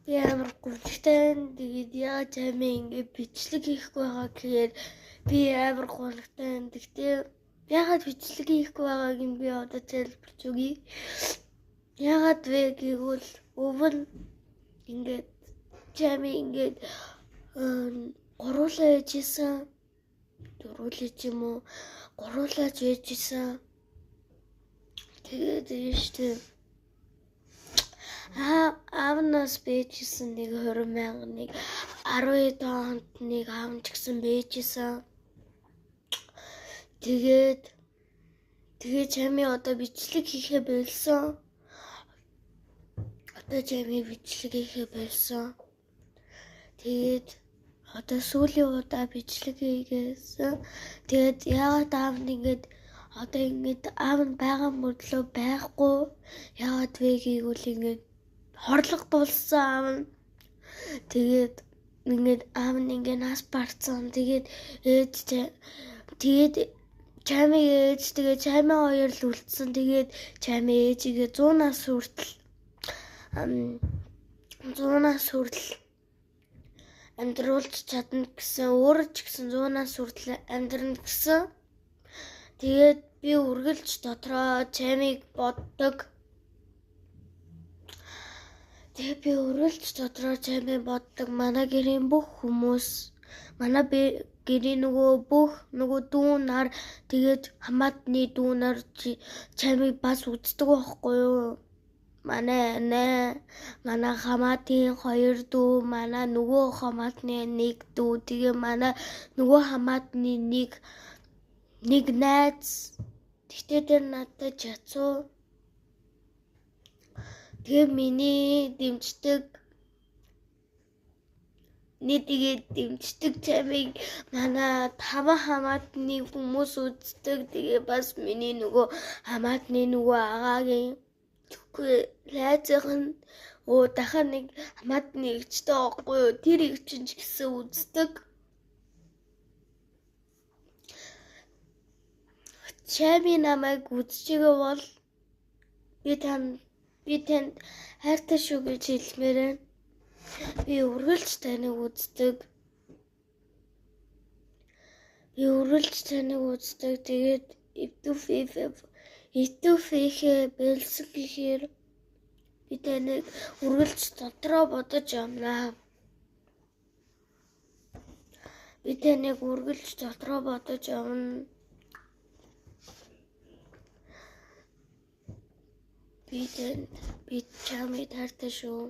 Би амар гүнзгийтэй. Тэгээд яаж амин ингээд бичлэг хийхгүй байгаа гэхээр би амар гонхтой. Тэгтээ ягаад бичлэг хийхгүй байгааг нь би одоо тайлбарч өгье. Ягаад вэ гэвэл өвөн ингээд чами ингээд гуруулаа ээжсэн. Дөрүүлээ ч юм уу гуруулаач ээжсэн. Тэгээд ийштэй аавнаас бэжсэн нэг 20,000-ыг 12 онд нэг аавч гисэн бэжсэн. Тэгээд чами одоо бичлэг хийхээ болсон. Тэгээд одоо сүүлийн удаа бичлэг хийгээсэн. Тэгээд яагаад аав нь ингээд одоо ингээд аав нь байгаа мөрлөө байхгүй. Яагаад вэ гэвэл ингээд хорлох болсон аав нь. Тэгээд ингээд аав нь ингээд нас барцсан. Тэгээд чами ээж тэгээд чами хоёр л үлдсэн. Тэгээд чами ээжигээ 100 нас хүртэл амьдруулж чадна гэсэн, өөрөө ч гэсэн 100 нас хүртэл амьдрна гэсэн. Тэгээд би үргэлж дотроо чамиг боддог. Манай гэрийн бүх хүмүүс, манай гэрийн нөгөө дүү нар тэгээд хамаатны дүү нар чамиг бас үздэг байхгүй юу? Манай хамаатын 2 дүү, манай нөгөө хамаатны 1 дүү, тэгээ манай нөгөө хамаатны нэг найз. Тэгтээ тэр надад жацуу. Тэгээ миний дэмждэг чамиг манай 5 хамаатны хүмүүс үздэг. Тэгээ бас миний нөгөө хамаатны нөгөө агаагийн Тэгэхгүй найзын дахиад нэг хамаатны эгчтэй байхгүй юу? Тэр эгчин ч гэсэн үздэг. Чами намайг үзчихээ бол би танд хайртай шүү гэж хэлмээр байна. Би үргэлж таныг үздэг. Тэгээд итүфихээ бэлсэн гэхээр би таныг үргэлж дотроо бодож амнаа. Би чамайг хайртай шүү.